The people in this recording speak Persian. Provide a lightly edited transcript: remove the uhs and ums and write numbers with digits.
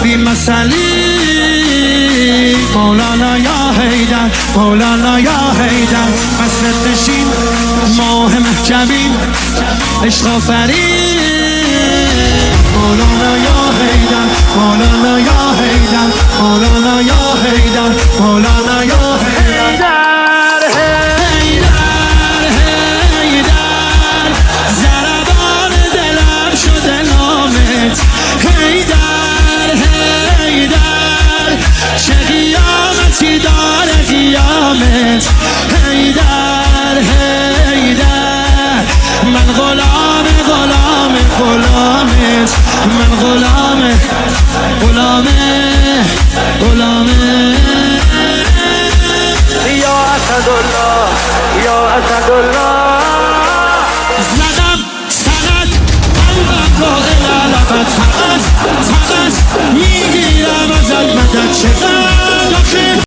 بی مسئله مولانا یا حیدر مولانا یا حیدر مسجد نشین ماه محجبین عشق آفرین مولانا یا حیدر مولانا یا حیدر مولانا یا حیدر مولانا یا حیدر ضربان دلم شده نامت حیدر حیدر چه قیامتی داره قیامت حیدر حیدر من غلام غلام غلامت من غلام غلام غلام یا اسدالله یا اسدالله